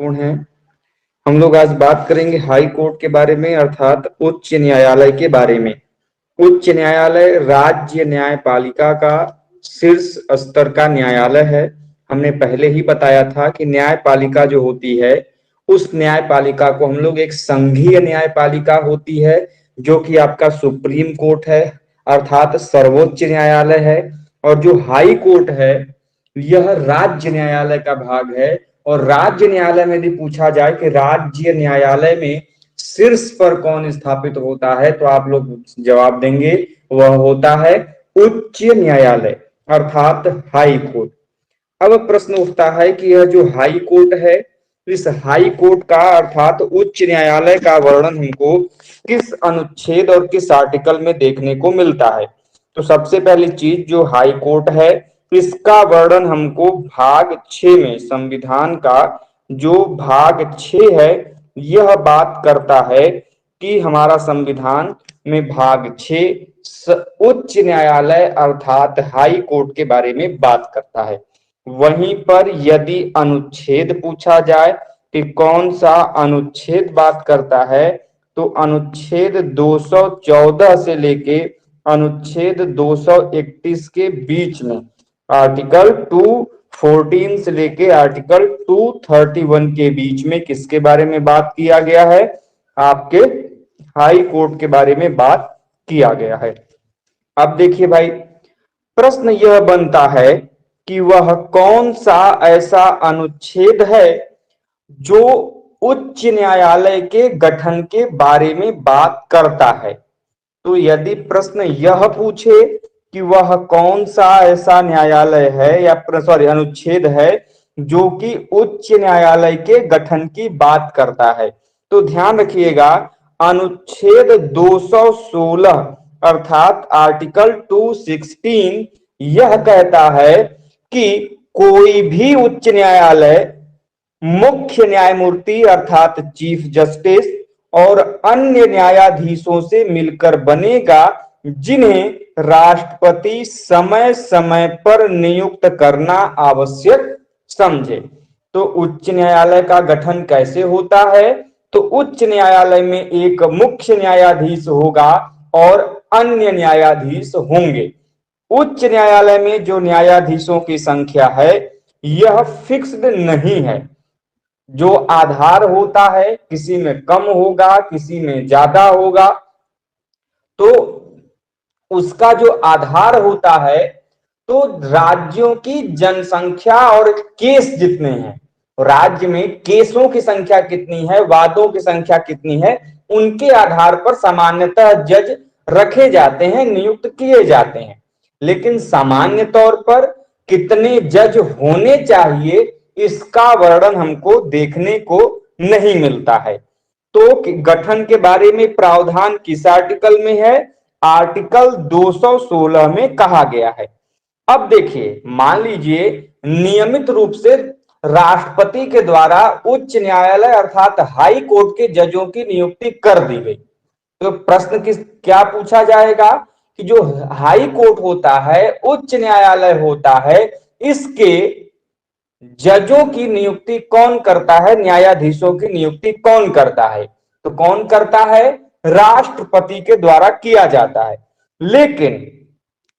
महत्वपूर्ण है। हम लोग आज बात करेंगे हाई कोर्ट के बारे में, अर्थात उच्च न्यायालय के बारे में। उच्च न्यायालय राज्य न्यायपालिका का शीर्ष स्तर का न्यायालय है। हमने पहले ही बताया था कि न्यायपालिका जो होती है, उस न्यायपालिका को हम लोग एक संघीय न्यायपालिका होती है, जो कि आपका सुप्रीम कोर्ट है, अर्थात सर्वोच्च न्यायालय है। और जो हाई कोर्ट है, यह राज्य न्यायालय का भाग है। और राज्य न्यायालय में यदि पूछा जाए कि राज्य न्यायालय में शीर्ष पर कौन स्थापित होता है, तो आप लोग जवाब देंगे वह होता है उच्च न्यायालय, अर्थात हाई कोर्ट। अब प्रश्न उठता है कि यह जो हाई कोर्ट है, इस हाई कोर्ट का अर्थात उच्च न्यायालय का वर्णन हमको किस अनुच्छेद और किस आर्टिकल में देखने को मिलता है। तो सबसे पहली चीज, जो हाई कोर्ट है, इसका वर्णन हमको भाग 6 में, संविधान का जो भाग 6 है, यह बात करता है कि हमारा संविधान में भाग 6 उच्च न्यायालय अर्थात हाई कोर्ट के बारे में बात करता है। वहीं पर यदि अनुच्छेद पूछा जाए कि कौन सा अनुच्छेद बात करता है, तो अनुच्छेद 214 से लेके अनुच्छेद 231 के बीच में, आर्टिकल 214 से लेके आर्टिकल 231 के बीच में किसके बारे में बात किया गया है? आपके हाई कोर्ट के बारे में बात किया गया है। अब देखिए भाई, प्रश्न यह बनता है कि वह कौन सा ऐसा अनुच्छेद है जो उच्च न्यायालय के गठन के बारे में बात करता है। तो यदि प्रश्न यह पूछे कि वह कौन सा ऐसा न्यायालय है या अनुच्छेद है जो कि उच्च न्यायालय के गठन की बात करता है, तो ध्यान रखिएगा, अनुच्छेद 216 अर्थात आर्टिकल 216 यह कहता है कि कोई भी उच्च न्यायालय मुख्य न्यायमूर्ति अर्थात चीफ जस्टिस और अन्य न्यायाधीशों से मिलकर बनेगा, जिन्हें राष्ट्रपति समय समय पर नियुक्त करना आवश्यक समझे। तो उच्च न्यायालय का गठन कैसे होता है? तो उच्च न्यायालय में एक मुख्य न्यायाधीश होगा और अन्य न्यायाधीश होंगे। उच्च न्यायालय में जो न्यायाधीशों की संख्या है, यह फिक्स्ड नहीं है। जो आधार होता है, किसी में कम होगा, किसी में ज्यादा होगा। तो उसका जो आधार होता है, तो राज्यों की जनसंख्या और केस जितने हैं, राज्य में केसों की संख्या कितनी है, वादों की संख्या कितनी है, उनके आधार पर सामान्यतः जज रखे जाते हैं, नियुक्त किए जाते हैं। लेकिन सामान्य तौर पर कितने जज होने चाहिए, इसका वर्णन हमको देखने को नहीं मिलता है। तो गठन के बारे में प्रावधान किस आर्टिकल में है? आर्टिकल 216 में कहा गया है। अब देखिए, मान लीजिए नियमित रूप से राष्ट्रपति के द्वारा उच्च न्यायालय अर्थात हाई कोर्ट के जजों की नियुक्ति कर दी गई, तो प्रश्न क्या पूछा जाएगा कि जो हाई कोर्ट होता है, उच्च न्यायालय होता है, इसके जजों की नियुक्ति कौन करता है, न्यायाधीशों की नियुक्ति कौन करता है? तो कौन करता है? राष्ट्रपति के द्वारा किया जाता है। लेकिन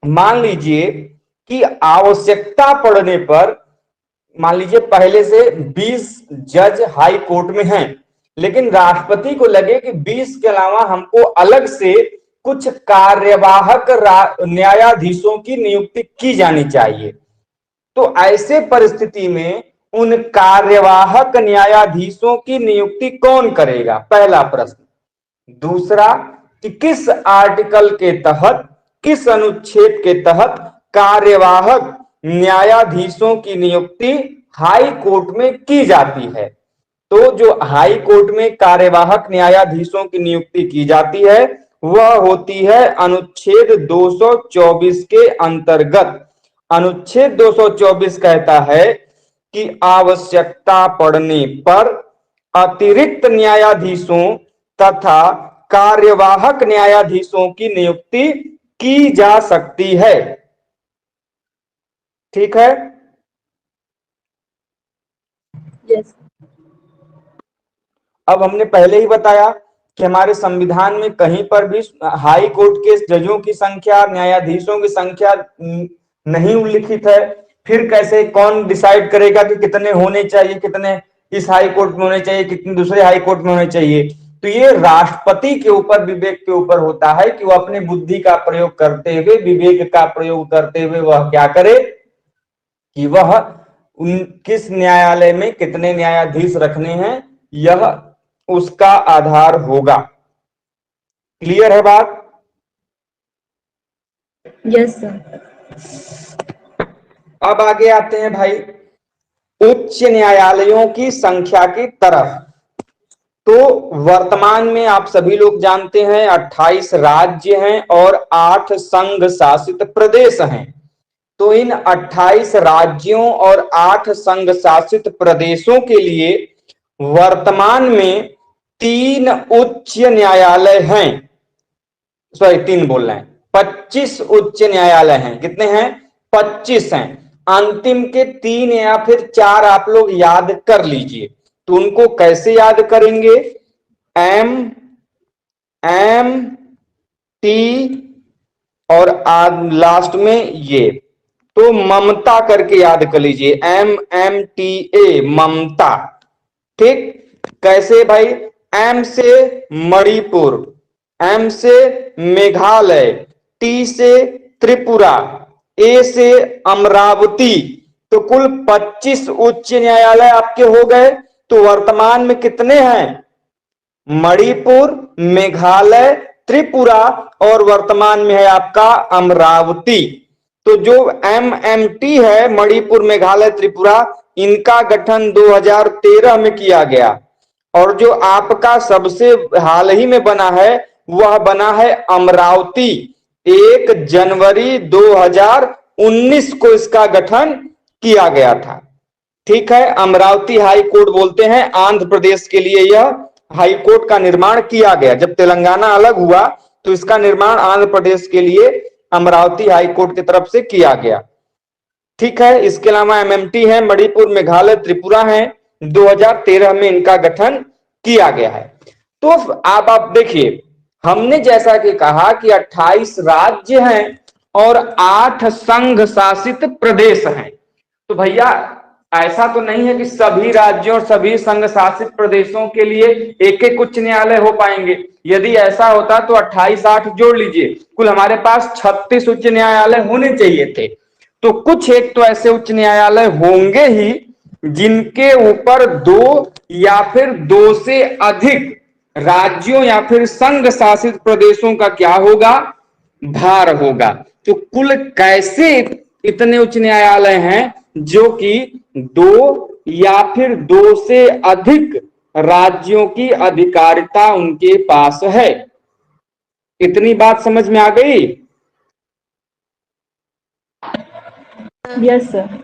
मान लीजिए कि आवश्यकता पड़ने पर, मान लीजिए पहले से 20 जज हाई कोर्ट में हैं, लेकिन राष्ट्रपति को लगे कि 20 के अलावा हमको अलग से कुछ कार्यवाहक न्यायाधीशों की नियुक्ति की जानी चाहिए। तो ऐसे परिस्थिति में उन कार्यवाहक न्यायाधीशों की नियुक्ति कौन करेगा? पहला प्रश्न। दूसरा, कि किस आर्टिकल के तहत, किस अनुच्छेद के तहत कार्यवाहक न्यायाधीशों की नियुक्ति हाई कोर्ट में की जाती है? तो जो हाई कोर्ट में कार्यवाहक न्यायाधीशों की नियुक्ति की जाती है, वह होती है अनुच्छेद 224 के अंतर्गत। अनुच्छेद 224 कहता है कि आवश्यकता पड़ने पर अतिरिक्त न्यायाधीशों तथा कार्यवाहक न्यायाधीशों की नियुक्ति की जा सकती है। ठीक है? yes. अब हमने पहले ही बताया कि हमारे संविधान में कहीं पर भी हाई कोर्ट के जजों की संख्या, न्यायाधीशों की संख्या नहीं उल्लिखित है। फिर कैसे, कौन डिसाइड करेगा कि कितने होने चाहिए, कितने इस हाई कोर्ट में होने चाहिए, कितने दूसरे हाई कोर्ट में होने चाहिए? तो ये राष्ट्रपति के ऊपर, विवेक के ऊपर होता है कि वो अपने बुद्धि का प्रयोग करते हुए, विवेक का प्रयोग करते हुए वह क्या करे कि वह किस न्यायालय में कितने न्यायाधीश रखने हैं, यह उसका आधार होगा। क्लियर है बात? Yes sir. अब आगे आते हैं भाई उच्च न्यायालयों की संख्या की तरफ। तो वर्तमान में आप सभी लोग जानते हैं 28 राज्य हैं और 8 संघ शासित प्रदेश हैं। तो इन 28 राज्यों और 8 संघ शासित प्रदेशों के लिए वर्तमान में 3 उच्च न्यायालय हैं। सॉरी, 3 बोल रहे हैं, 25 उच्च न्यायालय हैं। कितने हैं? 25 हैं। अंतिम के 3 या फिर 4 आप लोग याद कर लीजिए। तो उनको कैसे याद करेंगे? एम, एम, टी और लास्ट में ये। तो ममता करके याद कर लीजिए, MMTA, ममता। ठीक? कैसे भाई? एम से मणिपुर, एम से मेघालय, टी से त्रिपुरा, ए से अमरावती। तो कुल 25 उच्च न्यायालय आपके हो गए। तो वर्तमान में कितने हैं? मणिपुर, मेघालय, त्रिपुरा और वर्तमान में है आपका अमरावती। तो जो MMT है, मणिपुर, मेघालय, त्रिपुरा, इनका गठन 2013 में किया गया। और जो आपका सबसे हाल ही में बना है वह बना है अमरावती। 1 जनवरी 2019 को इसका गठन किया गया था। ठीक है, अमरावती हाई कोर्ट बोलते हैं। आंध्र प्रदेश के लिए यह हाई कोर्ट का निर्माण किया गया। जब तेलंगाना अलग हुआ तो इसका निर्माण आंध्र प्रदेश के लिए अमरावती हाई कोर्ट की तरफ से किया गया। ठीक है, इसके अलावा MMT है, मणिपुर, मेघालय, त्रिपुरा है। 2013 में इनका गठन किया गया है। तो अब आप देखिए, हमने जैसा कि कहा कि 28 राज्य हैं और 8 संघ शासित प्रदेश हैं। तो भैया ऐसा तो नहीं है कि सभी राज्यों और सभी संघ शासित प्रदेशों के लिए एक एक उच्च न्यायालय हो पाएंगे। यदि ऐसा होता तो 28 8 जोड़ लीजिए, कुल हमारे पास 36 उच्च न्यायालय होने चाहिए थे। तो कुछ एक तो ऐसे उच्च न्यायालय होंगे ही जिनके ऊपर 2 या फिर 2 से अधिक राज्यों या फिर संघ शासित प्रदेशों का क्या होगा? भार होगा। तो कुल कैसे इतने उच्च न्यायालय हैं जो कि 2 या फिर 2 से अधिक राज्यों की अधिकारिता उनके पास है? इतनी बात समझ में आ गई? Yes sir.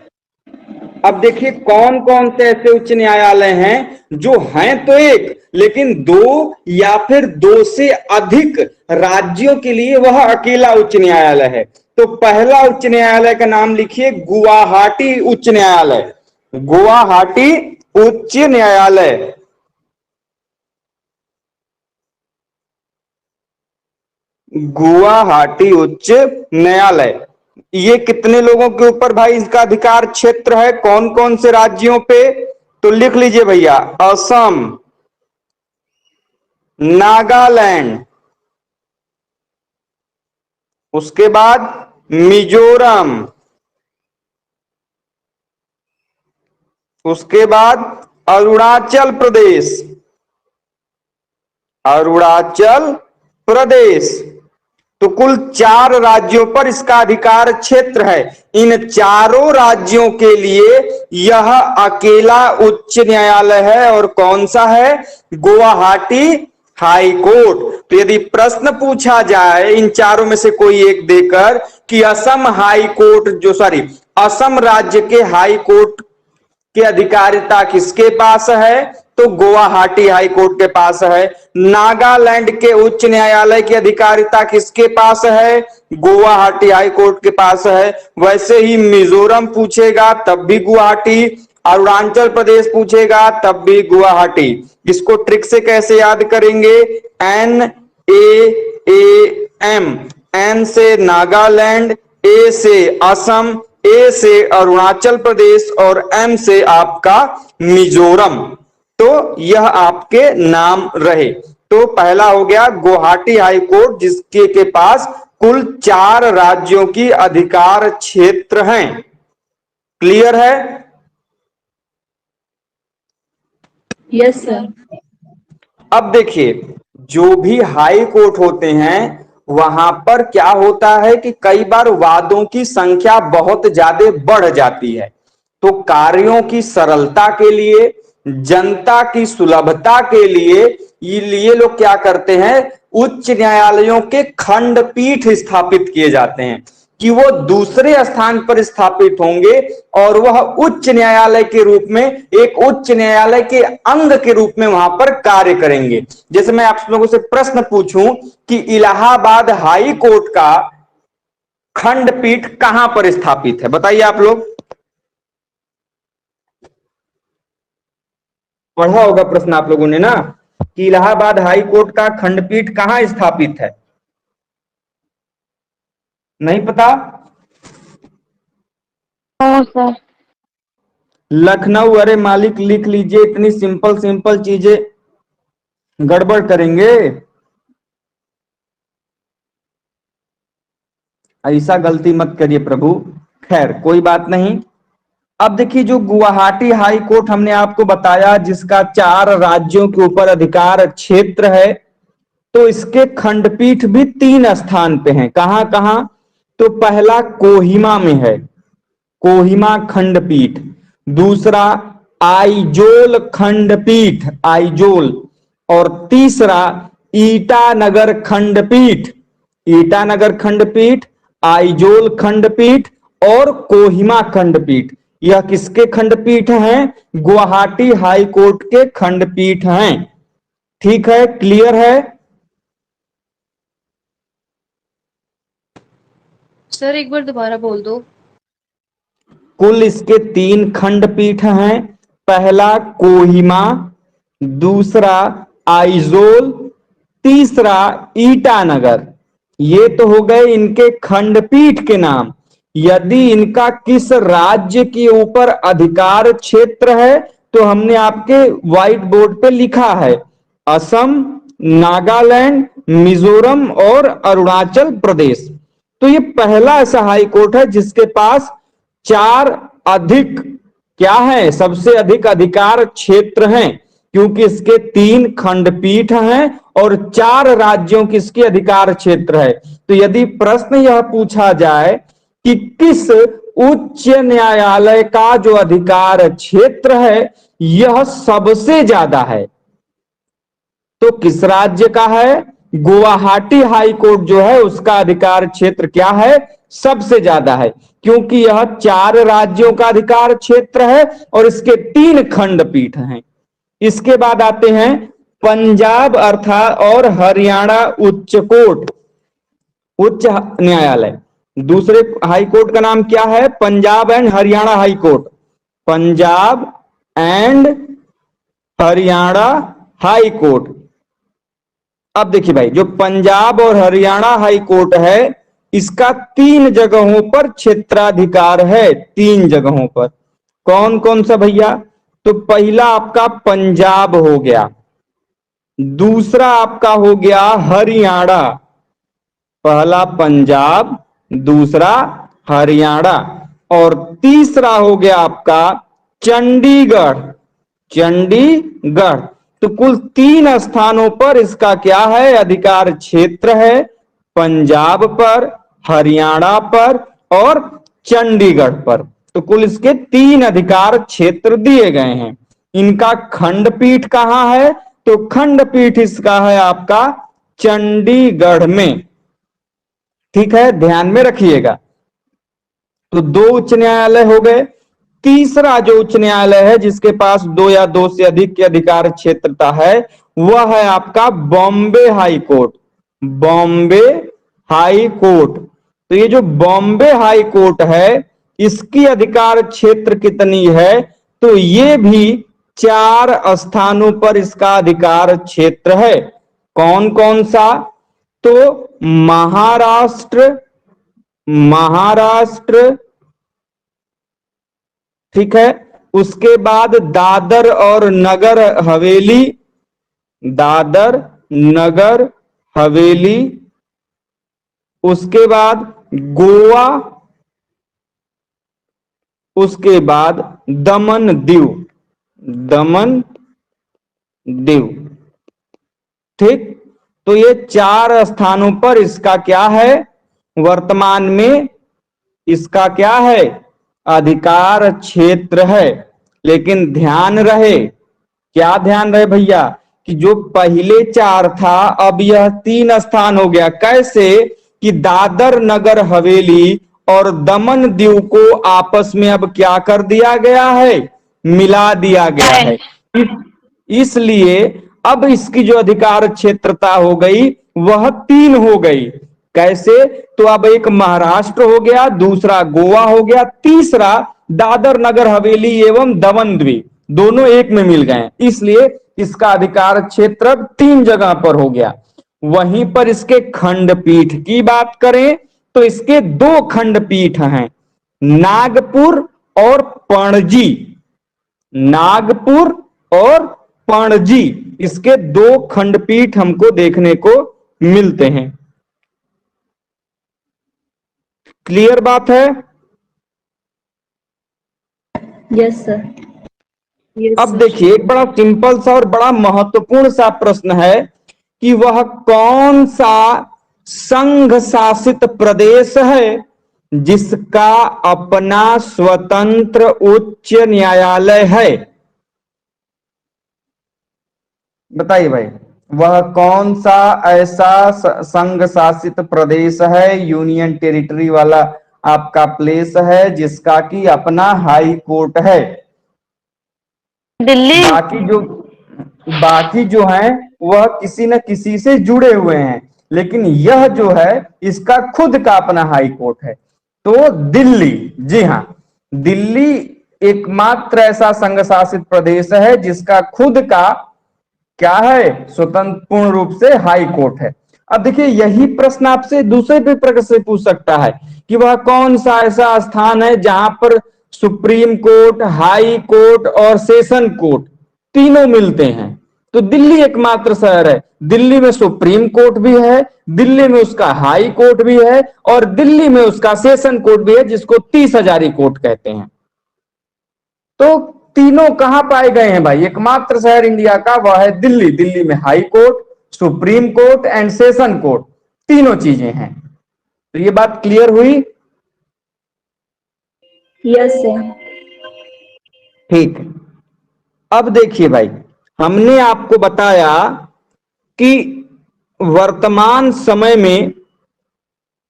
अब देखिए कौन कौन से ऐसे उच्च न्यायालय हैं जो हैं तो एक, लेकिन 2 या फिर 2 से अधिक राज्यों के लिए वह अकेला उच्च न्यायालय है। तो पहला उच्च न्यायालय का नाम लिखिए गुवाहाटी उच्च न्यायालय। गुवाहाटी उच्च न्यायालय। गुवाहाटी उच्च न्यायालय। ये कितने लोगों के ऊपर भाई इसका अधिकार क्षेत्र है? कौन कौन से राज्यों पे? तो लिख लीजिए भैया, असम, नागालैंड, उसके बाद मिजोरम, उसके बाद अरुणाचल प्रदेश, अरुणाचल प्रदेश। तो कुल 4 राज्यों पर इसका अधिकार क्षेत्र है। इन चारों राज्यों के लिए यह अकेला उच्च न्यायालय है। और कौन सा है? Guwahati high court. तो यदि प्रश्न पूछा जाए इन चारों में से कोई एक देकर कि असम हाई कोर्ट असम राज्य के हाई कोर्ट की अधिकारिता किसके पास है? तो गुवाहाटी हाई कोर्ट के पास है। नागालैंड के उच्च न्यायालय की अधिकारिता किसके पास है? गुवाहाटी हाई कोर्ट के पास है। वैसे ही मिजोरम पूछेगा तब भी गुवाहाटी, अरुणाचल प्रदेश पूछेगा तब भी गुवाहाटी। इसको ट्रिक से कैसे याद करेंगे? NAAM, एन से नागालैंड, ए से असम, ए से अरुणाचल प्रदेश और एम से आपका मिजोरम। तो यह आपके नाम रहे। तो पहला हो गया गुवाहाटी हाई कोर्ट, जिसके के पास कुल 4 राज्यों की अधिकार क्षेत्र हैं। क्लियर है? Yes sir. अब देखिए, जो भी हाई कोर्ट होते हैं वहां पर क्या होता है कि कई बार वादों की संख्या बहुत ज्यादा बढ़ जाती है। तो कार्यों की सरलता के लिए, जनता की सुलभता के लिए ये लोग क्या करते हैं, उच्च न्यायालयों के खंडपीठ स्थापित किए जाते हैं कि वो दूसरे स्थान पर स्थापित होंगे और वह उच्च न्यायालय के रूप में, एक उच्च न्यायालय के अंग के रूप में वहां पर कार्य करेंगे। जैसे मैं आप लोगों से प्रश्न पूछूं कि इलाहाबाद हाई कोर्ट का खंडपीठ कहां पर स्थापित है, बताइए आप लोग। पढ़ा होगा प्रश्न आप लोगों ने ना कि इलाहाबाद हाई कोर्ट का खंडपीठ कहां स्थापित है? नहीं पता? सर। लखनऊ। अरे मालिक लिख लीजिए, इतनी सिंपल सिंपल चीजें गड़बड़ करेंगे, ऐसा गलती मत करिए प्रभु। खैर कोई बात नहीं। अब देखिए, जो गुवाहाटी हाई कोर्ट हमने आपको बताया जिसका 4 राज्यों के ऊपर अधिकार क्षेत्र है, तो इसके खंडपीठ भी 3 स्थान पे हैं। कहां कहां? तो पहला कोहिमा में है, कोहिमा खंडपीठ। दूसरा आइजोल खंडपीठ, आइजोल। और तीसरा ईटानगर खंडपीठ, ईटानगर खंडपीठ, आइजोल खंडपीठ और कोहिमा खंडपीठ। यह किसके खंडपीठ हैं? गुवाहाटी हाई कोर्ट के खंडपीठ हैं। ठीक है, क्लियर है? सर एक बार दोबारा बोल दो। कुल इसके 3 खंडपीठ हैं। पहला कोहिमा, दूसरा आइजोल, तीसरा ईटानगर। ये तो हो गए इनके खंडपीठ के नाम। यदि इनका किस राज्य के ऊपर अधिकार क्षेत्र है तो हमने आपके व्हाइट बोर्ड पे लिखा है, असम, नागालैंड, मिजोरम और अरुणाचल प्रदेश। तो ये पहला ऐसा हाई कोर्ट है जिसके पास 4 अधिक क्या है, सबसे अधिक अधिकार क्षेत्र हैं, क्योंकि इसके 3 खंडपीठ हैं और 4 राज्यों की इसकी अधिकार क्षेत्र है। तो यदि प्रश्न यह पूछा जाए कि किस उच्च न्यायालय का जो अधिकार क्षेत्र है यह सबसे ज्यादा है, तो किस राज्य का है? गुवाहाटी हाई कोर्ट जो है उसका अधिकार क्षेत्र क्या है? सबसे ज्यादा है, क्योंकि यह 4 राज्यों का अधिकार क्षेत्र है और इसके 3 खंडपीठ हैं। इसके बाद आते हैं पंजाब अर्थात और हरियाणा उच्च कोर्ट, उच्च न्यायालय। दूसरे हाई कोर्ट का नाम क्या है? Punjab and Haryana high court, Punjab and Haryana high court. अब देखिए भाई, जो पंजाब और हरियाणा हाई कोर्ट है इसका 3 जगहों पर क्षेत्राधिकार है, 3 जगहों पर। कौन कौन सा भैया? तो पहला आपका पंजाब हो गया, दूसरा आपका हो गया हरियाणा, पहला पंजाब, दूसरा हरियाणा, और तीसरा हो गया आपका चंडीगढ़, चंडीगढ़। तो कुल 3 स्थानों पर इसका क्या है? अधिकार क्षेत्र है, पंजाब पर, हरियाणा पर और चंडीगढ़ पर। तो कुल इसके 3 अधिकार क्षेत्र दिए गए हैं। इनका खंडपीठ कहां है? तो खंडपीठ इसका है आपका चंडीगढ़ में। ठीक है, ध्यान में रखिएगा। तो 2 उच्च न्यायालय हो गए। तीसरा जो उच्च न्यायालय है जिसके पास 2 या 2 से अधिक के अधिकार क्षेत्रता है वह है आपका Bombay high court, Bombay high court. तो ये जो बॉम्बे हाई कोर्ट है इसकी अधिकार क्षेत्र कितनी है? तो ये भी 4 स्थानों पर इसका अधिकार क्षेत्र है। कौन कौन सा? तो महाराष्ट्र, महाराष्ट्र, ठीक है। उसके बाद दादर और नगर हवेली, दादर नगर हवेली। उसके बाद गोवा, उसके बाद दमन दीव, दमन दीव, ठीक। तो ये 4 स्थानों पर इसका क्या है? वर्तमान में इसका क्या है? अधिकार क्षेत्र है। लेकिन ध्यान रहे, क्या ध्यान रहे भैया, कि जो पहले 4 था अब यह 3 स्थान हो गया। कैसे? कि दादर नगर हवेली और दमन दीव को आपस में अब क्या कर दिया गया है? मिला दिया गया है। इसलिए अब इसकी जो अधिकार क्षेत्रता हो गई वह 3 हो गई। कैसे? तो अब एक महाराष्ट्र हो गया, दूसरा गोवा हो गया, तीसरा दादर नगर हवेली एवं दमन द्वीप, दोनों एक में मिल गए। इसलिए इसका अधिकार क्षेत्र अब 3 जगह पर हो गया। वहीं पर इसके खंडपीठ की बात करें तो इसके 2 खंडपीठ हैं, नागपुर और पणजी। नागपुर और पणजी, इसके 2 खंडपीठ हमको देखने को मिलते हैं। क्लियर बात है? Yes sir. यस अब सर। देखिए एक बड़ा सिंपल सा और बड़ा महत्वपूर्ण सा प्रश्न है कि वह कौन सा संघ शासित प्रदेश है जिसका अपना स्वतंत्र उच्च न्यायालय है? बताइए भाई, वह कौन सा ऐसा संघ शासित प्रदेश है, यूनियन टेरिटरी वाला आपका प्लेस है जिसका कि अपना हाई कोर्ट है? दिल्ली। बाकी जो हैं वह किसी न किसी से जुड़े हुए हैं, लेकिन यह जो है इसका खुद का अपना हाई कोर्ट है। तो दिल्ली, जी हां, दिल्ली एकमात्र ऐसा संघ शासित प्रदेश है जिसका खुद का क्या है? स्वतंत्र पूर्ण रूप से हाई कोर्ट है। अब देखिए यही प्रश्न आपसे दूसरे पेपर से पूछ सकता है कि वह कौन सा ऐसा स्थान है जहां पर सुप्रीम कोर्ट, हाई कोर्ट और सेशन कोर्ट तीनों मिलते हैं। तो दिल्ली एकमात्र शहर है। दिल्ली में सुप्रीम कोर्ट भी है, दिल्ली में उसका हाई कोर्ट भी है और दिल्ली में उसका सेशन कोर्ट भी है जिसको 30 हजारी कोर्ट कहते हैं। तो तीनों कहां पाए गए हैं भाई? एकमात्र शहर इंडिया का वह है दिल्ली। दिल्ली में high court, supreme court and session court, तीनों चीजें हैं। तो ये बात क्लियर हुई? Yes sir. ठीक। अब देखिए भाई, हमने आपको बताया कि वर्तमान समय में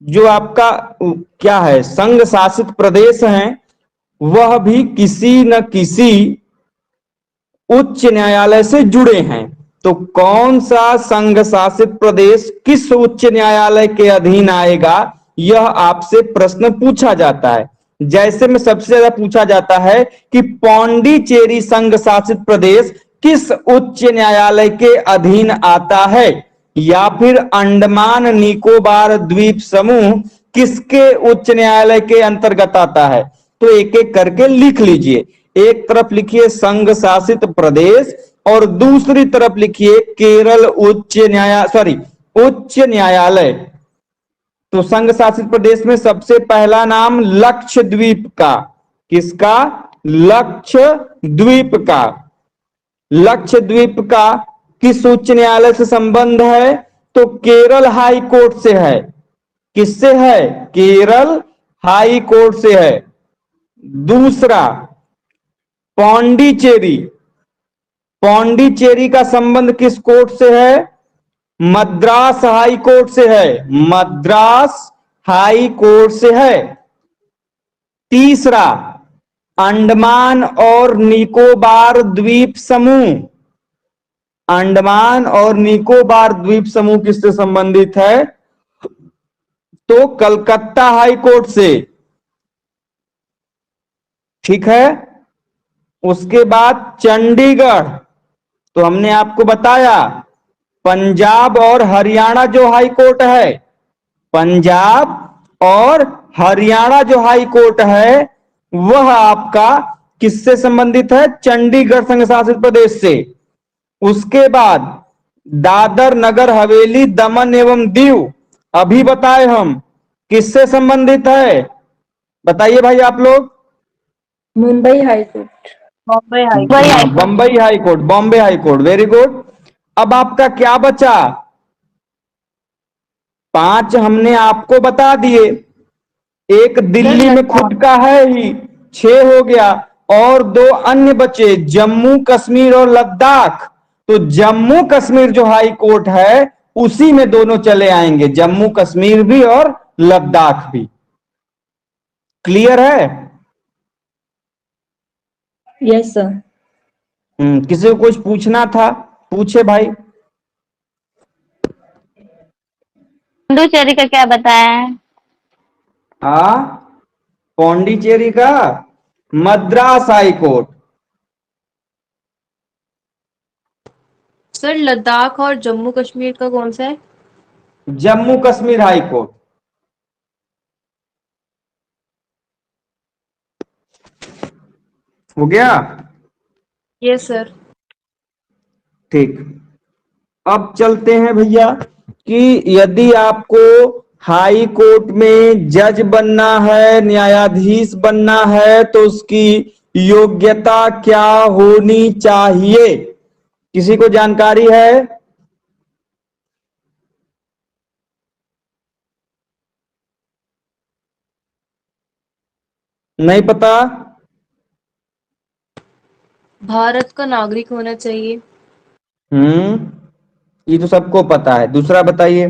जो आपका क्या है संघ शासित प्रदेश है वह भी किसी न किसी उच्च न्यायालय से जुड़े हैं। तो कौन सा संघ शासित प्रदेश किस उच्च न्यायालय के अधीन आएगा, यह आपसे प्रश्न पूछा जाता है। जैसे में सबसे ज्यादा पूछा जाता है कि पौंडीचेरी संघ शासित प्रदेश किस उच्च न्यायालय के अधीन आता है, या फिर अंडमान निकोबार द्वीप समूह किसके उच्च न्यायालय के अंतर्गत आता है। तो एक एक करके लिख लीजिए। एक तरफ लिखिए संघ शासित प्रदेश और दूसरी तरफ लिखिए केरल उच्च उच्च न्यायालय। तो संघ शासित प्रदेश में सबसे पहला नाम लक्षद्वीप का, किसका? लक्षद्वीप का। लक्षद्वीप का किस उच्च न्यायालय से संबंध है? तो केरल हाई कोर्ट से है। किससे है? केरल हाई कोर्ट से है। दूसरा पौंडीचेरी, पौंडीचेरी का संबंध किस कोर्ट से है? मद्रास हाई कोर्ट से है। मद्रास हाई कोर्ट से है। तीसरा अंडमान और निकोबार द्वीप समूह, अंडमान और निकोबार द्वीप समूह किससे संबंधित है? तो कलकत्ता हाई कोर्ट से। ठीक है। उसके बाद चंडीगढ़। तो हमने आपको बताया पंजाब और हरियाणा जो हाई कोर्ट है, पंजाब और हरियाणा जो हाई कोर्ट है वह आपका किससे संबंधित है? चंडीगढ़ संघ शासित प्रदेश से। उसके बाद दादर नगर हवेली दमन एवं दीव, अभी बताए हम, किससे संबंधित है? बताइए भाई आप लोग। Mumbai high court. Bombay high court. Bombay high court, Bombay high court, very good. अब आपका क्या बचा? 5 हमने आपको बता दिए, एक दिल्ली में खुद का है ही, 6 हो गया, और 2 अन्य बचे, जम्मू कश्मीर और लद्दाख। तो जम्मू कश्मीर जो हाई कोर्ट है उसी में दोनों चले आएंगे, जम्मू कश्मीर भी और लद्दाख भी। क्लियर है? Yes sir. किसी को कुछ पूछना था? पूछे भाई। पुडुचेरी का क्या बताया है? पौंडीचेरी का Madras high court. Sir Ladakh और जम्मू कश्मीर का कौन सा है? Jammu Kashmir high court. हो गया? Yes sir. ठीक। अब चलते हैं भैया कि यदि आपको हाई कोर्ट में जज बनना है, न्यायाधीश बनना है, तो उसकी योग्यता क्या होनी चाहिए? किसी को जानकारी है? नहीं पता? भारत का नागरिक होना चाहिए। ये तो सबको पता है। दूसरा बताइए।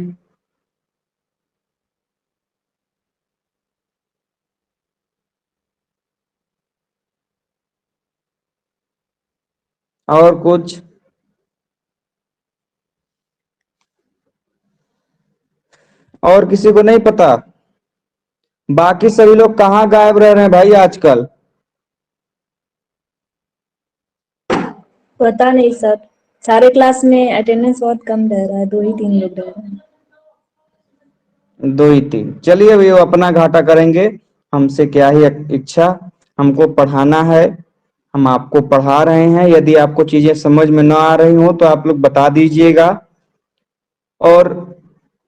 और कुछ? और किसी को नहीं पता? बाकी सभी लोग कहाँ गायब रह रहे हैं भाई आजकल? पता नहीं सर, सारे क्लास में अटेंडेंस बहुत कम रह रहा है, 2 ही 3 लोग रह रहे हैं। 2 ही 3, चलिए अभी वो अपना घाटा करेंगे, हमसे क्या ही इच्छा। हमको पढ़ाना है, हम आपको पढ़ा रहे हैं। यदि आपको चीजें समझ में ना आ रही हो तो आप लोग बता दीजिएगा। और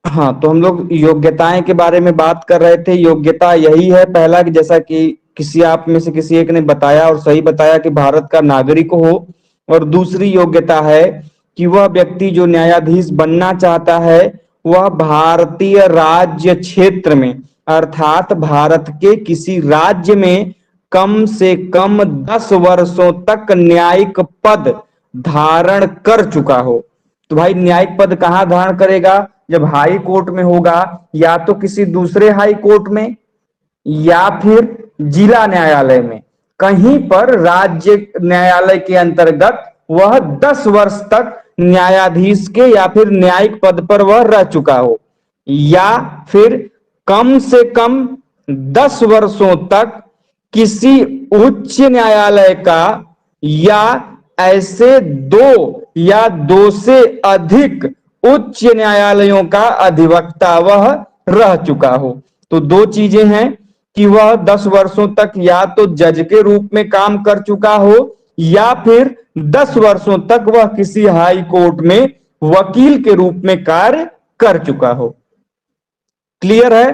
हाँ, तो हम लोग योग्यताएं के बारे में बात कर रहे थे। योग्यता यही है पहला कि जैसा कि किसी आप में से किसी एक ने बताया और सही बताया कि भारत का नागरिक हो। और दूसरी योग्यता है कि वह व्यक्ति जो न्यायाधीश बनना चाहता है वह भारतीय राज्य क्षेत्र में अर्थात भारत के किसी राज्य में कम से कम 10 वर्षों तक न्यायिक पद धारण कर चुका हो। तो भाई न्यायिक पद कहां धारण करेगा? जब हाई कोर्ट में होगा, या तो किसी दूसरे हाई कोर्ट में या फिर जिला न्यायालय में, कहीं पर राज्य न्यायालय के अंतर्गत वह 10 वर्ष तक न्यायाधीश के या फिर न्यायिक पद पर वह रह चुका हो, या फिर कम से कम 10 वर्षों तक किसी उच्च न्यायालय का या ऐसे 2 या 2 से अधिक उच्च न्यायालयों का अधिवक्ता वह रह चुका हो। तो 2 चीजें हैं कि वह 10 वर्षों तक या तो जज के रूप में काम कर चुका हो या फिर 10 वर्षों तक वह किसी हाई कोर्ट में वकील के रूप में कार्य कर चुका हो। क्लियर है?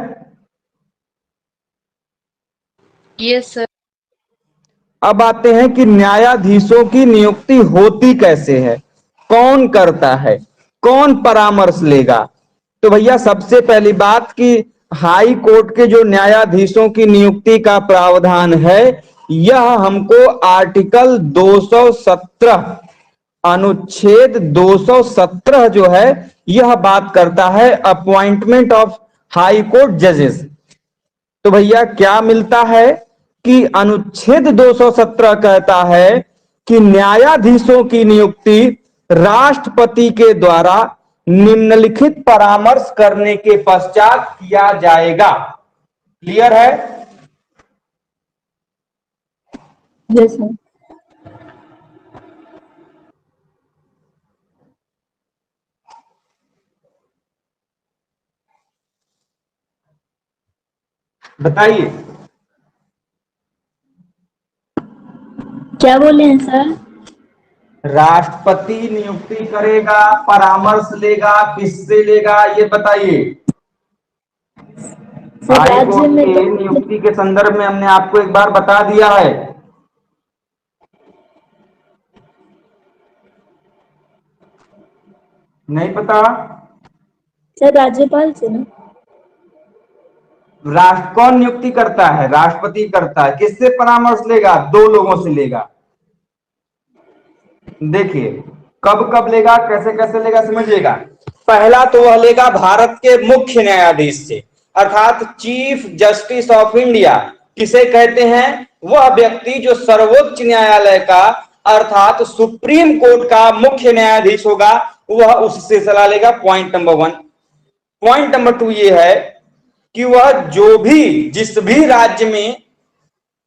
Yes sir. अब आते हैं कि न्यायाधीशों की नियुक्ति होती कैसे है, कौन करता है, कौन परामर्श लेगा? तो भैया सबसे पहली बात कि हाई कोर्ट के जो न्यायाधीशों की नियुक्ति का प्रावधान है यह हमको आर्टिकल 217 अनुच्छेद 217 जो है यह बात करता है अपॉइंटमेंट ऑफ हाई कोर्ट जजेस। तो भैया क्या मिलता है कि अनुच्छेद 217 कहता है कि न्यायाधीशों की नियुक्ति राष्ट्रपति के द्वारा निम्नलिखित परामर्श करने के पश्चात किया जाएगा। क्लियर है? Yes sir. बताइए। क्या बोले हैं सर? राष्ट्रपति नियुक्ति करेगा, परामर्श लेगा, किससे लेगा, ये बताइए। सर हाई राज्य कोर्ट में के तो नियुक्ति के संदर्भ में हमने आपको एक बार बता दिया है। नहीं पता? सर राज्यपाल से ना। राष्ट्र कौन नियुक्ति करता है? राष्ट्रपति करता है। किससे परामर्श लेगा? 2 लोगों से लेगा। देखिए कब कब लेगा, कैसे कैसे लेगा, समझिएगा। पहला तो वह लेगा भारत के मुख्य न्यायाधीश से, अर्थात चीफ जस्टिस ऑफ इंडिया। किसे कहते हैं? वह व्यक्ति जो सर्वोच्च न्यायालय का अर्थात सुप्रीम कोर्ट का मुख्य न्यायाधीश होगा, वह उससे सलाह लेगा। Point number 1। पॉइंट नंबर 2 ये है कि वह जो भी जिस भी राज्य में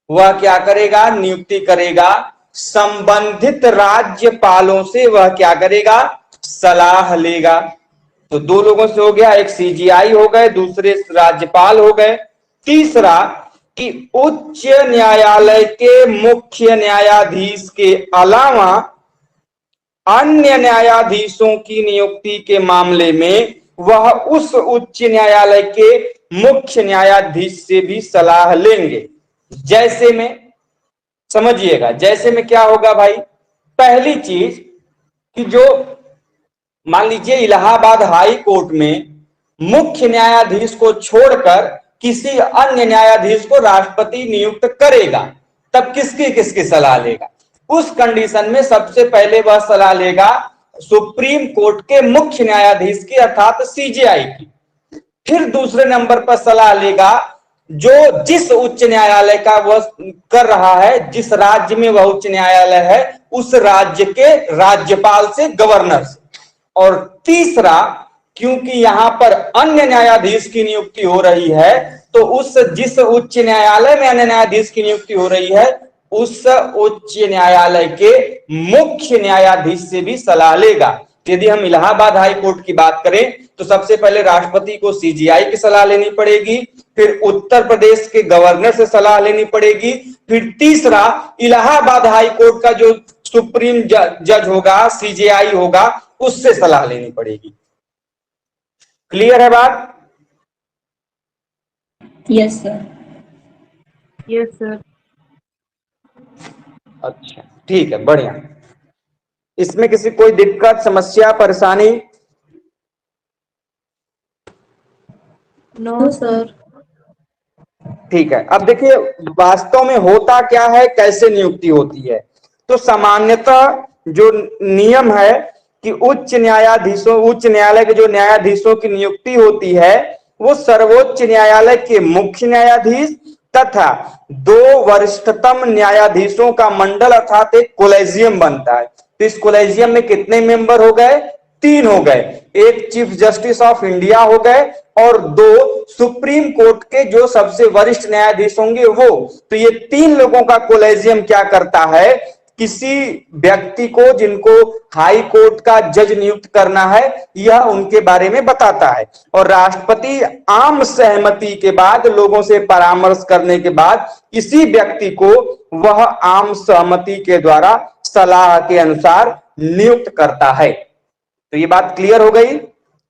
वह क्या करेगा? नियुक्ति करेगा, संबंधित राज्यपालों से वह क्या करेगा? सलाह लेगा। तो 2 लोगों से हो गया, एक सीजीआई हो गए, दूसरे राज्यपाल हो गए। तीसरा कि उच्च न्यायालय के मुख्य न्यायाधीश के अलावा अन्य न्यायाधीशों की नियुक्ति के मामले में वह उस उच्च न्यायालय के मुख्य न्यायाधीश से भी सलाह लेंगे। जैसे में समझिएगा, जैसे में क्या होगा भाई? पहली चीज कि जो मान लीजिए इलाहाबाद हाई कोर्ट में मुख्य न्यायाधीश को छोड़कर किसी अन्य न्यायाधीश को राष्ट्रपति नियुक्त करेगा, तब किसकी किसकी सलाह लेगा? उस कंडीशन में सबसे पहले वह सलाह लेगा सुप्रीम कोर्ट के मुख्य न्यायाधीश की अर्थात सीजेआई की। फिर दूसरे नंबर पर सलाह लेगा जो जिस उच्च न्यायालय का वह कर रहा है, जिस राज्य में वह उच्च न्यायालय है, उस राज्य के राज्यपाल से, गवर्नर से। और तीसरा, क्योंकि यहां पर अन्य न्यायाधीश की नियुक्ति हो रही है, तो उस जिस उच्च न्यायालय में अन्य न्यायाधीश की नियुक्ति हो रही है, उस उच्च न्यायालय के मुख्य न्यायाधीश से भी सलाह लेगा। यदि हम इलाहाबाद हाई कोर्ट की बात करें तो सबसे पहले राष्ट्रपति को सीजीआई की सलाह लेनी पड़ेगी, फिर उत्तर प्रदेश के गवर्नर से सलाह लेनी पड़ेगी, फिर तीसरा इलाहाबाद हाई कोर्ट का जो सुप्रीम जज होगा, सीजेआई होगा, उससे सलाह लेनी पड़ेगी। क्लियर है बात? Yes sir. Yes sir. अच्छा ठीक है, बढ़िया। इसमें किसी कोई दिक्कत, समस्या, परेशानी? No sir. ठीक है। अब देखिए वास्तव में होता क्या है, कैसे नियुक्ति होती है। तो सामान्यतः जो नियम है कि उच्च न्यायालय के जो न्यायाधीशों की नियुक्ति होती है, वो सर्वोच्च न्यायालय के मुख्य न्यायाधीश तथा 2 वरिष्ठतम न्यायाधीशों का मंडल अर्थात एक कोलेजियम बनता है। तो इस कोलेजियम में कितने मेंबर हो गए? 3 हो गए। एक चीफ जस्टिस ऑफ इंडिया हो गए और 2 सुप्रीम कोर्ट के जो सबसे वरिष्ठ न्यायाधीश होंगे वो। तो ये 3 लोगों का कोलेजियम क्या करता है? किसी व्यक्ति को जिनको हाई कोर्ट का जज नियुक्त करना है, यह उनके बारे में बताता है। और राष्ट्रपति आम सहमति के बाद, लोगों से परामर्श करने के बाद, इसी व्यक्ति को वह आम सहमति के द्वारा सलाह के अनुसार नियुक्त करता है। तो ये बात क्लियर हो गई।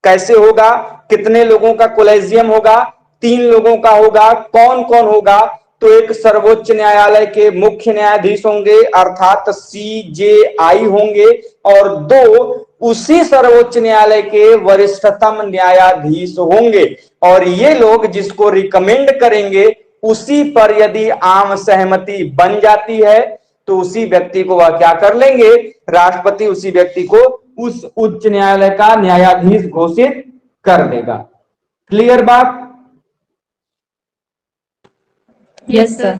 कैसे होगा, कितने लोगों का कोलेजियम होगा? 3 लोगों का होगा। कौन कौन होगा? तो एक सर्वोच्च न्यायालय के मुख्य न्यायाधीश होंगे अर्थात सीजेआई होंगे, और 2 उसी सर्वोच्च न्यायालय के वरिष्ठतम न्यायाधीश होंगे। और ये लोग जिसको रिकमेंड करेंगे, उसी पर यदि आम सहमति बन जाती है तो उसी व्यक्ति को वह क्या कर लेंगे? राष्ट्रपति उसी व्यक्ति को उस उच्च न्यायालय का न्यायाधीश घोषित कर देगा। क्लियर बात? Yes sir.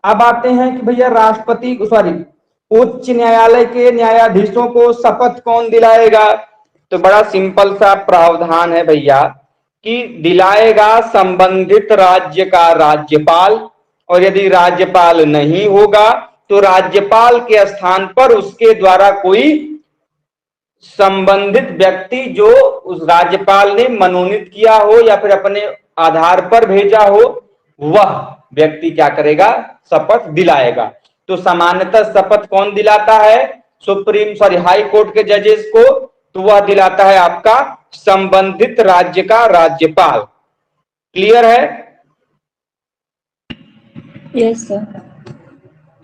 अब आते हैं कि भैया उच्च न्यायालय के न्यायाधीशों को शपथ कौन दिलाएगा? तो बड़ा सिंपल सा प्रावधान है भैया कि दिलाएगा संबंधित राज्य का राज्यपाल, और यदि राज्यपाल नहीं होगा तो राज्यपाल के स्थान पर उसके द्वारा कोई संबंधित व्यक्ति जो उस राज्यपाल ने मनोनीत किया हो या फिर अपने आधार पर भेजा हो वह व्यक्ति क्या करेगा, शपथ दिलाएगा। तो सामान्यतः शपथ कौन दिलाता है, हाई कोर्ट के जजेस को, तो वह दिलाता है आपका संबंधित राज्य का राज्यपाल। क्लियर है? Yes sir.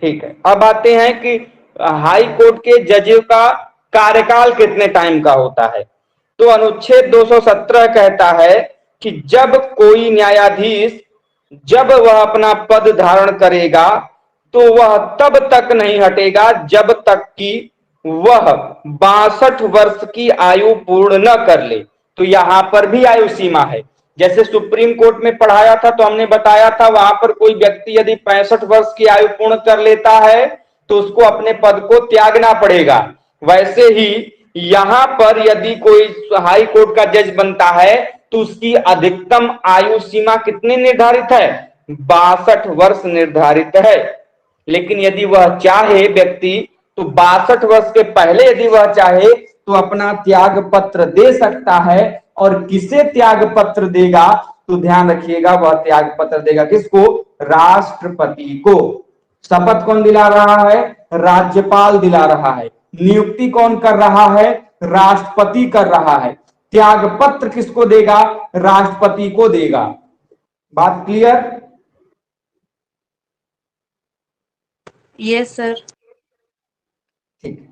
ठीक है, अब आते हैं कि हाई कोर्ट के जजों का कार्यकाल कितने टाइम का होता है। तो अनुच्छेद 217 कहता है कि जब कोई न्यायाधीश, जब वह अपना पद धारण करेगा तो वह तब तक नहीं हटेगा जब तक कि वह 62 वर्ष की आयु पूर्ण न कर ले। तो यहां पर भी आयु सीमा है। जैसे सुप्रीम कोर्ट में पढ़ाया था तो हमने बताया था वहां पर कोई व्यक्ति यदि 65 वर्ष की आयु पूर्ण कर लेता है तो उसको अपने पद को त्यागना पड़ेगा। वैसे ही यहां पर यदि कोई हाई कोर्ट का जज बनता है तो उसकी अधिकतम आयु सीमा कितनी निर्धारित है, 62 वर्ष निर्धारित है। लेकिन यदि वह चाहे व्यक्ति तो 62 वर्ष के पहले यदि वह चाहे तो अपना त्याग पत्र दे सकता है। और किसे त्याग पत्र देगा, तो ध्यान रखिएगा वह त्याग पत्र देगा किसको, राष्ट्रपति को। शपथ कौन दिला रहा है, राज्यपाल दिला रहा है। नियुक्ति कौन कर रहा है, राष्ट्रपति कर रहा है। त्याग पत्र किसको देगा, राष्ट्रपति को देगा। बात क्लियर? Yes sir. ठीक,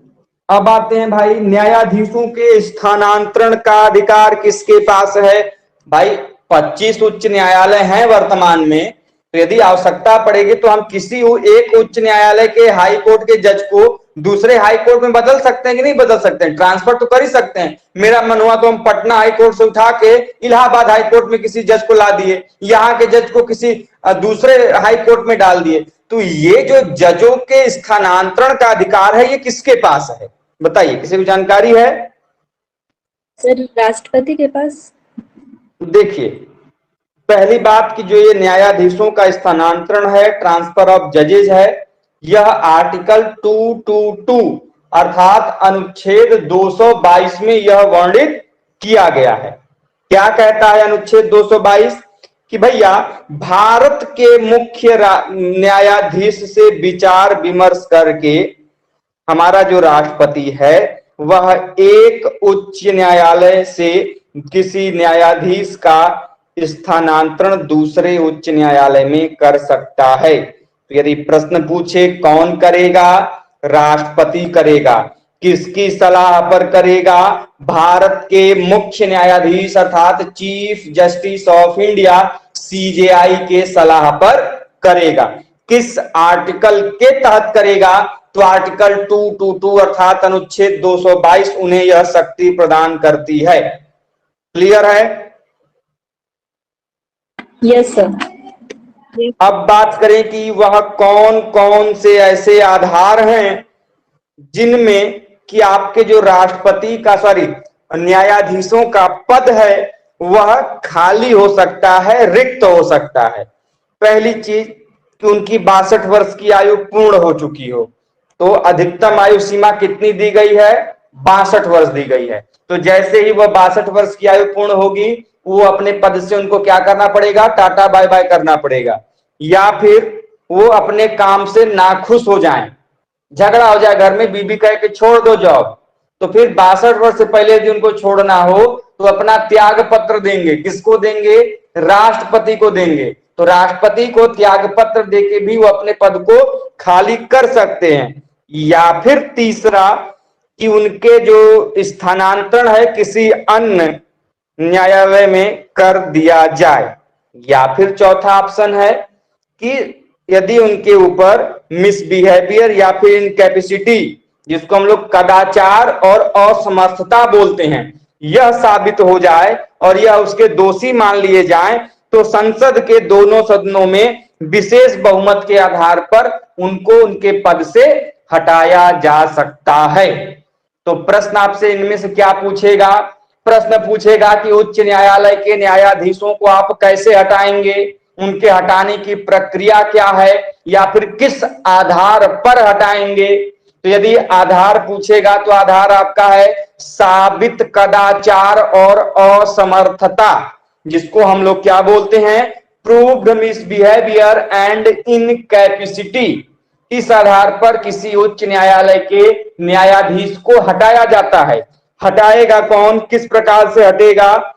अब आते हैं भाई न्यायाधीशों के स्थानांतरण का अधिकार किसके पास है। भाई 25 उच्च न्यायालय हैं वर्तमान में, तो यदि आवश्यकता पड़ेगी तो हम किसी एक उच्च न्यायालय के हाई कोर्ट के जज को दूसरे हाई कोर्ट में बदल सकते हैं कि नहीं बदल सकते हैं, ट्रांसफर तो कर ही सकते हैं। मेरा मन हुआ तो हम पटना हाई कोर्ट से उठा के इलाहाबाद हाई कोर्ट में किसी जज को ला दिए, यहाँ के जज को किसी दूसरे हाई कोर्ट में डाल दिए। तो ये जो जजों के स्थानांतरण का अधिकार है ये किसके पास है, बताइए, किसी को जानकारी है? सर राष्ट्रपति के पास। देखिए, पहली बात कि जो ये न्यायाधीशों का स्थानांतरण है, ट्रांसफर ऑफ जजेज है, यह आर्टिकल 222 अर्थात अनुच्छेद 222 में यह वर्णित किया गया है। क्या कहता है अनुच्छेद 222 कि भैया भारत के मुख्य न्यायाधीश से विचार विमर्श करके हमारा जो राष्ट्रपति है वह एक उच्च न्यायालय से किसी न्यायाधीश का स्थानांतरण दूसरे उच्च न्यायालय में कर सकता है। तो यदि प्रश्न पूछे कौन करेगा, राष्ट्रपति करेगा। किसकी सलाह पर करेगा, भारत के मुख्य न्यायाधीश अर्थात chief justice of India CJI के सलाह पर करेगा। किस आर्टिकल के तहत करेगा, तो आर्टिकल 222 अर्थात अनुच्छेद 222 उन्हें यह शक्ति प्रदान करती है। क्लियर है? Yes sir. अब बात करें कि वह कौन कौन से ऐसे आधार हैं जिनमें कि आपके जो राष्ट्रपति का न्यायाधीशों का पद है वह खाली हो सकता है, रिक्त हो सकता है। पहली चीज कि उनकी 62 वर्ष की आयु पूर्ण हो चुकी हो। तो अधिकतम आयु सीमा कितनी दी गई है, 62 वर्ष दी गई है। तो जैसे ही वह 62 वर्ष की आयु पूर्ण होगी वो अपने पद से उनको क्या करना पड़ेगा, टाटा बाय बाय करना पड़ेगा, या फिर वो अपने काम से नाखुश हो जाएं, झगड़ा हो जाए घर में, बीबी कहे कि छोड़ दो जॉब, तो फिर 62 वर्ष से पहले यदि उनको छोड़ना हो तो अपना त्याग पत्र देंगे। किसको देंगे, राष्ट्रपति को देंगे। तो राष्ट्रपति को त्याग पत्र देके भी वो अपने पद को खाली कर सकते हैं। या फिर तीसरा कि उनके जो स्थानांतरण है किसी अन्य न्यायालय में कर दिया जाए। या फिर चौथा ऑप्शन है कि यदि उनके ऊपर मिसबिहेवियर या फिर इनकैपेसिटी, जिसको हम लोग कदाचार और असमर्थता बोलते हैं, यह साबित हो जाए और यह उसके दोषी मान लिए जाएं, तो संसद के दोनों सदनों में विशेष बहुमत के आधार पर उनको उनके पद से हटाया जा सकता है। तो प्रश्न आपसे इनमें से क्या पूछेगा, प्रश्न पूछेगा कि उच्च न्यायालय के न्यायाधीशों को आप कैसे हटाएंगे, उनके हटाने की प्रक्रिया क्या है, या फिर किस आधार पर हटाएंगे। तो यदि आधार पूछेगा तो आधार आपका है साबित कदाचार और असमर्थता, जिसको हम लोग क्या बोलते हैं, प्रूव्ड मिसबिहेवियर एंड इनकैपेसिटी। इस आधार पर किसी उच्च न्यायालय के न्यायाधीश को हटाया जाता है। हटाएगा कौन, किस प्रकार से हटेगा,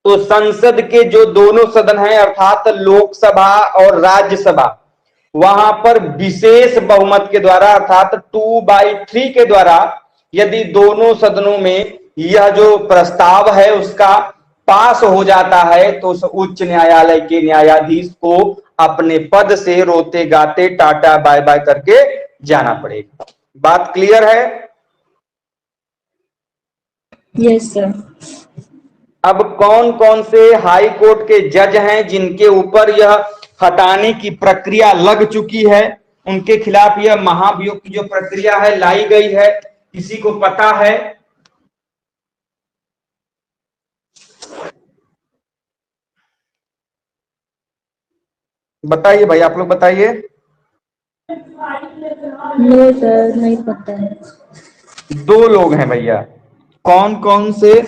तो संसद के जो दोनों सदन हैं अर्थात लोकसभा और राज्यसभा, वहां पर विशेष बहुमत के द्वारा अर्थात 2/3 के द्वारा यदि दोनों सदनों में यह जो प्रस्ताव है उसका पास हो जाता है तो उस उच्च न्यायालय के न्यायाधीश को अपने पद से रोते गाते टाटा बाय बाय करके जाना पड़ेगा। बात क्लियर है? Yes sir. अब कौन कौन से हाई कोर्ट के जज हैं जिनके ऊपर यह हटाने की प्रक्रिया लग चुकी है, उनके खिलाफ यह महाभियोग की जो प्रक्रिया है लाई गई है, किसी को पता है? बताइए भाई, आप लोग बताइए। नो सर, नहीं पता है। 2 लोग हैं भैया। कौन कौन से?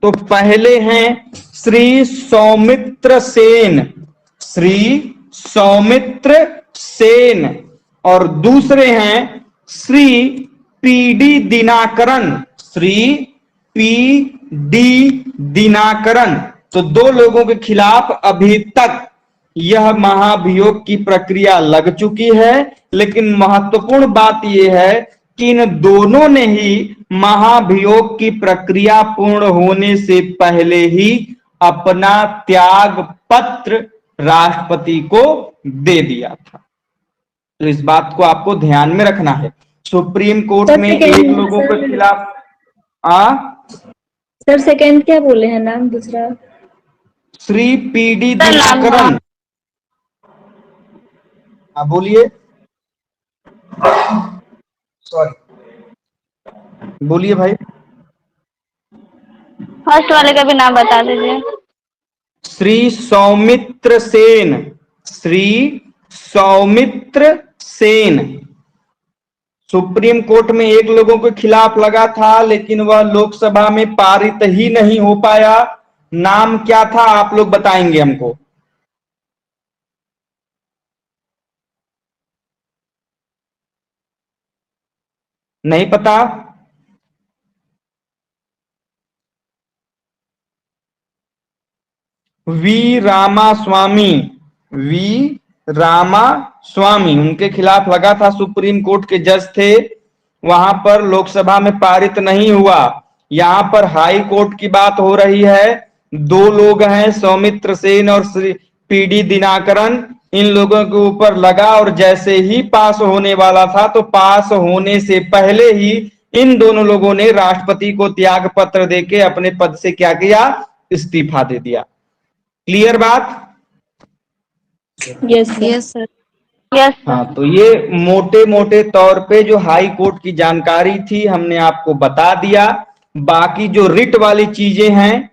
तो पहले हैं श्री सौमित्र सेन, श्री सौमित्र सेन, और दूसरे हैं श्री पीडी दिनाकरन, श्री पीडी दिनाकरन। तो 2 लोगों के खिलाफ अभी तक यह महाभियोग की प्रक्रिया लग चुकी है, लेकिन महत्वपूर्ण बात यह है कि इन दोनों ने ही महाभियोग की प्रक्रिया पूर्ण होने से पहले ही अपना त्याग पत्र राष्ट्रपति को दे दिया था। तो इस बात को आपको ध्यान में रखना है। सुप्रीम कोर्ट में एक लोगों के खिलाफ सर सेकंड क्या बोले हैं नाम दूसरा? श्री पीडी दिनाकरन। हाँ बोलिए, सॉरी बोलिए भाई। फर्स्ट वाले का भी नाम बता दीजिए। श्री सौमित्र सेन, श्री सौमित्र सेन। सुप्रीम कोर्ट में एक लोगों के खिलाफ लगा था लेकिन वह लोकसभा में पारित ही नहीं हो पाया। नाम क्या था आप लोग बताएंगे हमको? नहीं पता? वी रामास्वामी, वी रामास्वामी, उनके खिलाफ लगा था। सुप्रीम कोर्ट के जज थे, वहां पर लोकसभा में पारित नहीं हुआ। यहां पर हाई कोर्ट की बात हो रही है। 2 लोग हैं, सौमित्र सेन और श्री पीडी दिनाकरन। इन लोगों के ऊपर लगा और जैसे ही पास होने वाला था तो पास होने से पहले ही इन दोनों लोगों ने राष्ट्रपति को त्याग पत्र देके अपने पद से क्या किया, इस्तीफा दे दिया। क्लियर बात? Yes sir. यस हाँ, तो ये मोटे मोटे तौर पे जो हाई कोर्ट की जानकारी थी हमने आपको बता दिया। बाकी जो रिट वाली चीजें हैं,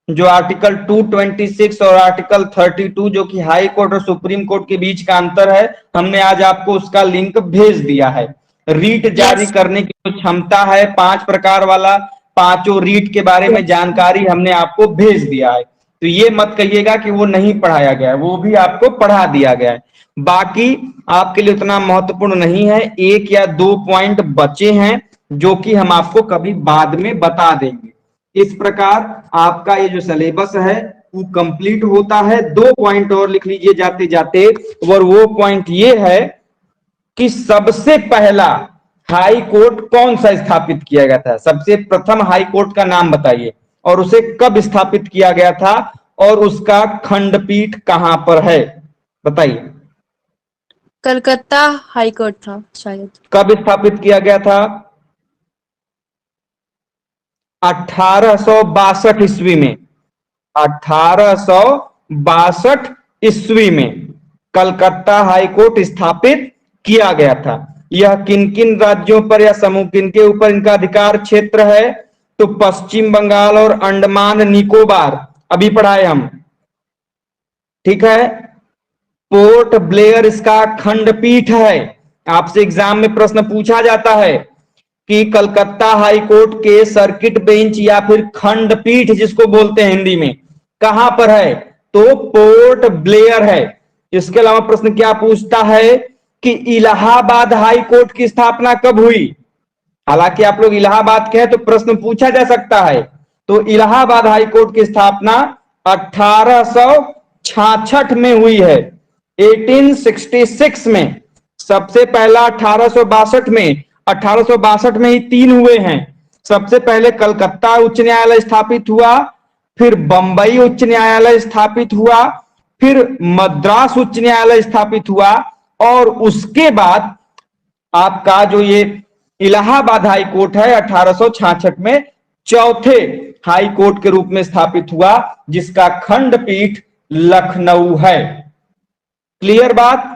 जो आर्टिकल 226 और आर्टिकल 32 जो कि हाई कोर्ट और सुप्रीम कोर्ट के बीच का अंतर है, हमने आज आपको उसका लिंक भेज दिया है। रीट जारी करने की जो क्षमता है 5 प्रकार वाला, 5 रीट के बारे में जानकारी हमने आपको भेज दिया है। तो ये मत कहिएगा कि वो नहीं पढ़ाया गया है, वो भी आपको पढ़ा दिया गया है। बाकी आपके लिए उतना महत्वपूर्ण नहीं है। 1 या 2 पॉइंट बचे हैं जो कि हम आपको कभी बाद में बता देंगे। इस प्रकार आपका ये जो सिलेबस है वो कंप्लीट होता है। 2 पॉइंट और लिख लीजिए जाते जाते, और वो पॉइंट ये है कि सबसे पहला हाई कोर्ट कौन सा स्थापित किया गया था? सबसे प्रथम हाई कोर्ट का नाम बताइए और उसे कब स्थापित किया गया था और उसका खंडपीठ कहां पर है, बताइए। कलकत्ता हाई कोर्ट था शायद। कब स्थापित किया गया था? 1862 ईस्वी में। 1862 ईस्वी में कलकत्ता हाई कोर्ट स्थापित किया गया था। यह किन किन राज्यों पर या समूह किन के ऊपर इनका अधिकार क्षेत्र है? तो पश्चिम बंगाल और अंडमान निकोबार, अभी पढ़ाए हम, ठीक है। पोर्ट ब्लेयर इसका खंडपीठ है। आपसे एग्जाम में प्रश्न पूछा जाता है कि कलकत्ता हाई कोर्ट के सर्किट बेंच या फिर खंडपीठ जिसको बोलते हैं हिंदी में, कहां पर है? तो पोर्ट ब्लेयर है। इसके अलावा प्रश्न क्या पूछता है कि इलाहाबाद हाई कोर्ट की स्थापना कब हुई? हालांकि आप लोग इलाहाबाद के हैं तो प्रश्न पूछा जा सकता है। तो इलाहाबाद हाई कोर्ट की स्थापना 1866 में हुई है, 1866 में। सबसे पहला 1862 में, 1862 में ही 3 हुए हैं। सबसे पहले कलकत्ता उच्च न्यायालय स्थापित हुआ, फिर बंबई उच्च न्यायालय स्थापित हुआ, फिर मद्रास उच्च न्यायालय स्थापित हुआ, और उसके बाद आपका जो ये इलाहाबाद हाई कोर्ट है 1866 में चौथे हाई कोर्ट के रूप में स्थापित हुआ, जिसका खंडपीठ लखनऊ है। क्लियर बात?